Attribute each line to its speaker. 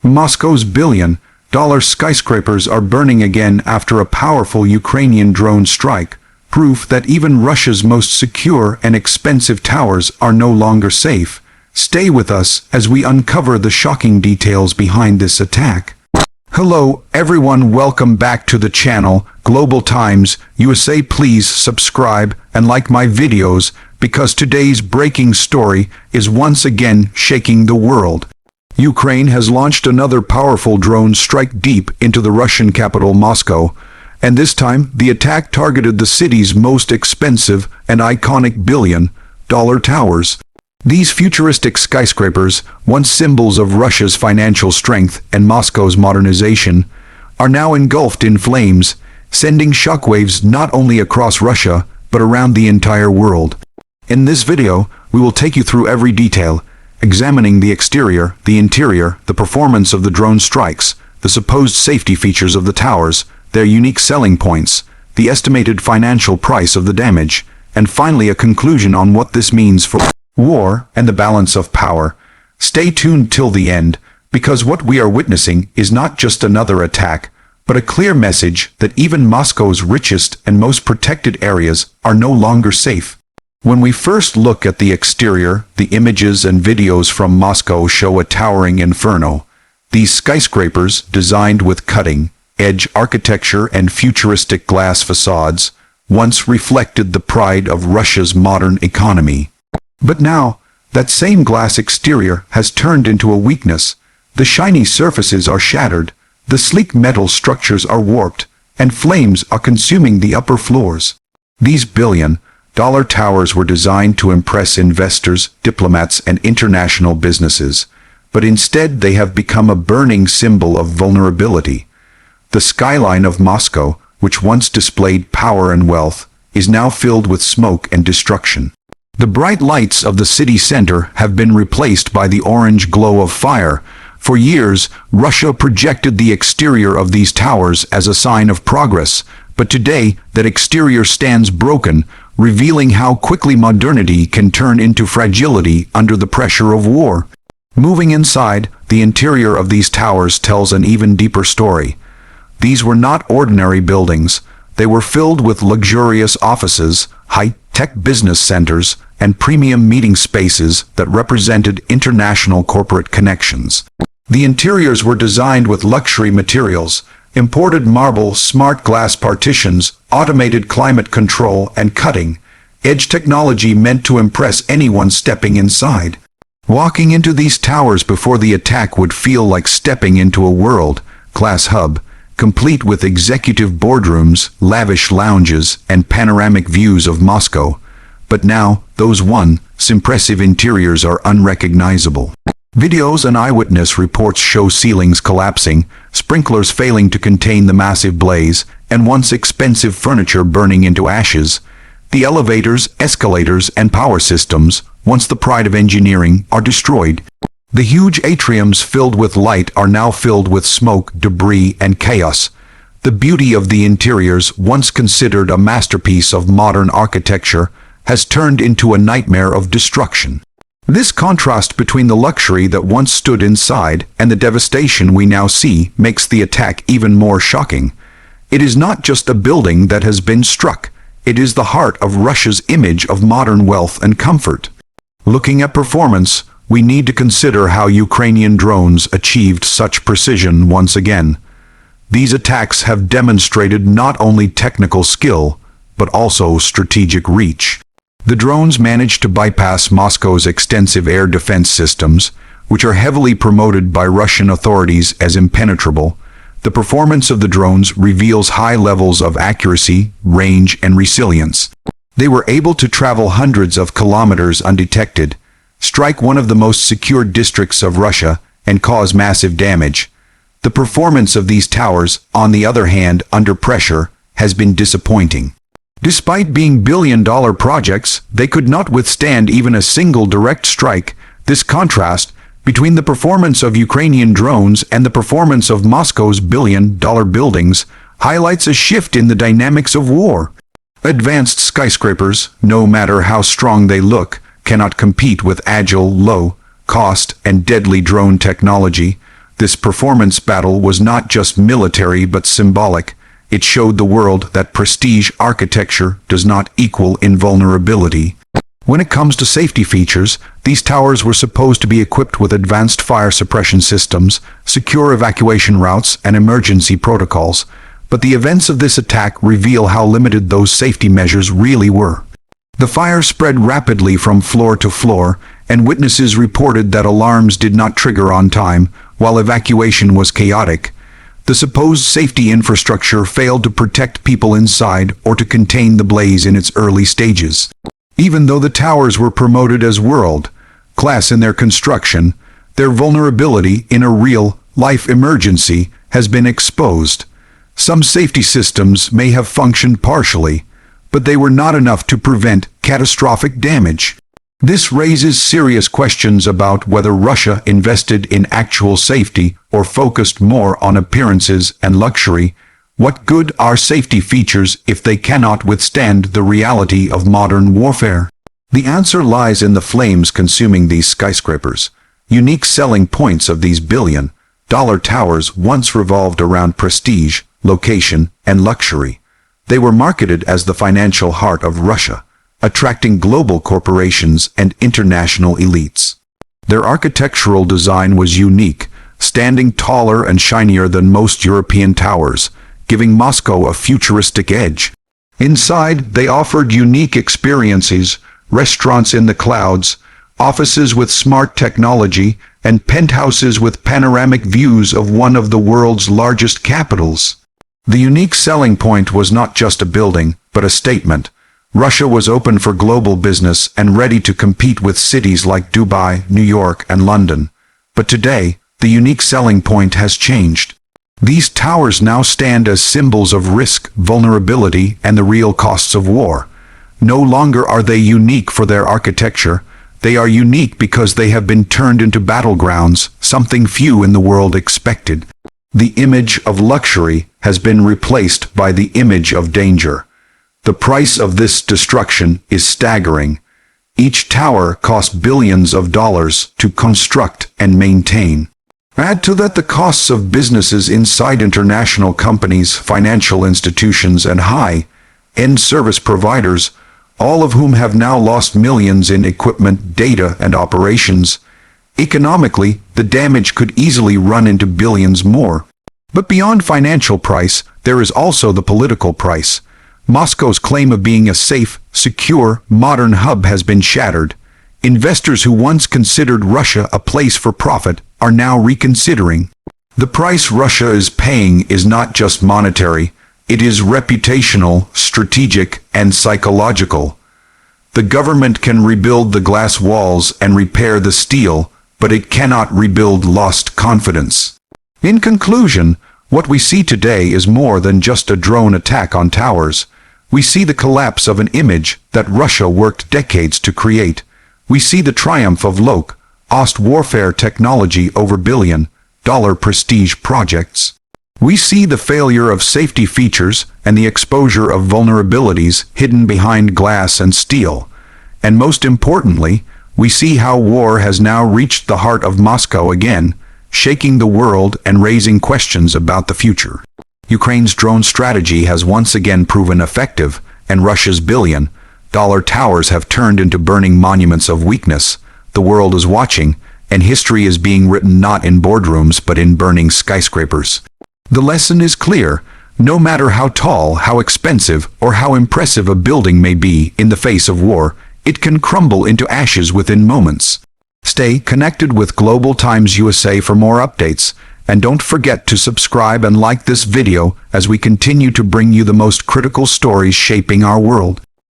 Speaker 1: Moscow's billion-dollar skyscrapers are burning again after a powerful Ukrainian drone strike, proof that even Russia's most secure and expensive towers are no longer safe. Stay with us as we uncover the shocking details behind this attack. Hello everyone, welcome back to the channel, Global Times USA. Please subscribe and like my videos, because today's breaking story is once again shaking the world. Ukraine has launched another powerful drone strike deep into the Russian capital Moscow, and this time the attack targeted the city's most expensive and iconic billion-dollar towers. These futuristic skyscrapers, once symbols of Russia's financial strength and Moscow's modernization, are now engulfed in flames, sending shockwaves not only across Russia, but around the entire world. In this video, we will take you through every detail, examining the exterior, the interior, the performance of the drone strikes, the supposed safety features of the towers, their unique selling points, the estimated financial price of the damage, and finally a conclusion on what this means for war and the balance of power. Stay tuned till the end, because what we are witnessing is not just another attack, but a clear message that even Moscow's richest and most protected areas are no longer safe. When we first look at the exterior, the images and videos from Moscow show a towering inferno. These skyscrapers, designed with cutting-edge architecture and futuristic glass facades, once reflected the pride of Russia's modern economy. But now, that same glass exterior has turned into a weakness. The shiny surfaces are shattered, the sleek metal structures are warped, and flames are consuming the upper floors. These billion-dollar towers were designed to impress investors, diplomats, and international businesses, but instead they have become a burning symbol of vulnerability. The skyline of Moscow, which once displayed power and wealth, is now filled with smoke and destruction. The bright lights of the city center have been replaced by the orange glow of fire. For years, Russia projected the exterior of these towers as a sign of progress, but today that exterior stands broken, revealing how quickly modernity can turn into fragility under the pressure of war. Moving inside, the interior of these towers tells an even deeper story. These were not ordinary buildings. They were filled with luxurious offices, high-tech business centers, and premium meeting spaces that represented international corporate connections. The interiors were designed with luxury materials, imported marble, smart glass partitions, automated climate control, and cutting-edge technology meant to impress anyone stepping inside. Walking into these towers before the attack would feel like stepping into a world-class hub, complete with executive boardrooms, lavish lounges, and panoramic views of Moscow. But now, those once impressive interiors are unrecognizable. Videos and eyewitness reports show ceilings collapsing, sprinklers failing to contain the massive blaze, and once expensive furniture burning into ashes. The elevators, escalators, and power systems, once the pride of engineering, are destroyed. The huge atriums filled with light are now filled with smoke, debris, and chaos. The beauty of the interiors, once considered a masterpiece of modern architecture, has turned into a nightmare of destruction. This contrast between the luxury that once stood inside and the devastation we now see makes the attack even more shocking. It is not just a building that has been struck. It is the heart of Russia's image of modern wealth and comfort. Looking at performance, we need to consider how Ukrainian drones achieved such precision once again. These attacks have demonstrated not only technical skill, but also strategic reach. The drones managed to bypass Moscow's extensive air defense systems, which are heavily promoted by Russian authorities as impenetrable. The performance of the drones reveals high levels of accuracy, range, and resilience. They were able to travel hundreds of kilometers undetected, strike one of the most secure districts of Russia, and cause massive damage. The performance of these towers, on the other hand, under pressure, has been disappointing. Despite being billion-dollar projects, they could not withstand even a single direct strike. This contrast between the performance of Ukrainian drones and the performance of Moscow's billion-dollar buildings highlights a shift in the dynamics of war. Advanced skyscrapers, no matter how strong they look, cannot compete with agile, low-cost, and deadly drone technology. This performance battle was not just military but symbolic. It showed the world that prestige architecture does not equal invulnerability. When it comes to safety features, these towers were supposed to be equipped with advanced fire suppression systems, secure evacuation routes, and emergency protocols. But the events of this attack reveal how limited those safety measures really were. The fire spread rapidly from floor to floor, and witnesses reported that alarms did not trigger on time, while evacuation was chaotic. The supposed safety infrastructure failed to protect people inside or to contain the blaze in its early stages. Even though the towers were promoted as world-class in their construction, their vulnerability in a real-life emergency has been exposed. Some safety systems may have functioned partially, but they were not enough to prevent catastrophic damage. This raises serious questions about whether Russia invested in actual safety or focused more on appearances and luxury. What good are safety features if they cannot withstand the reality of modern warfare? The answer lies in the flames consuming these skyscrapers. Unique selling points of these billion-dollar towers once revolved around prestige, location, and luxury. They were marketed as the financial heart of Russia, attracting global corporations and international elites. Their architectural design was unique, standing taller and shinier than most European towers, giving Moscow a futuristic edge. Inside, they offered unique experiences, restaurants in the clouds, offices with smart technology, and penthouses with panoramic views of one of the world's largest capitals. The unique selling point was not just a building, but a statement. Russia was open for global business and ready to compete with cities like Dubai, New York, and London. But today, the unique selling point has changed. These towers now stand as symbols of risk, vulnerability, and the real costs of war. No longer are they unique for their architecture. They are unique because they have been turned into battlegrounds, something few in the world expected. The image of luxury has been replaced by the image of danger. The price of this destruction is staggering. Each tower cost billions of dollars to construct and maintain. Add to that the costs of businesses inside international companies, financial institutions, and high-end service providers, all of whom have now lost millions in equipment, data, and operations. Economically, the damage could easily run into billions more. But beyond financial price, there is also the political price. Moscow's claim of being a safe, secure, modern hub has been shattered. Investors who once considered Russia a place for profit are now reconsidering. The price Russia is paying is not just monetary, it is reputational, strategic, and psychological. The government can rebuild the glass walls and repair the steel, but it cannot rebuild lost confidence. In conclusion, what we see today is more than just a drone attack on towers. We see the collapse of an image that Russia worked decades to create. We see the triumph of low-cost warfare technology over billion-dollar prestige projects. We see the failure of safety features and the exposure of vulnerabilities hidden behind glass and steel. And most importantly, we see how war has now reached the heart of Moscow again, shaking the world and raising questions about the future. Ukraine's drone strategy has once again proven effective, and Russia's billion-dollar towers have turned into burning monuments of weakness. The world is watching, and history is being written not in boardrooms but in burning skyscrapers. The lesson is clear. No matter how tall, how expensive, or how impressive a building may be in the face of war, it can crumble into ashes within moments. Stay connected with Global Times USA for more updates, and don't forget to subscribe and like this video as we continue to bring you the most critical stories shaping our world.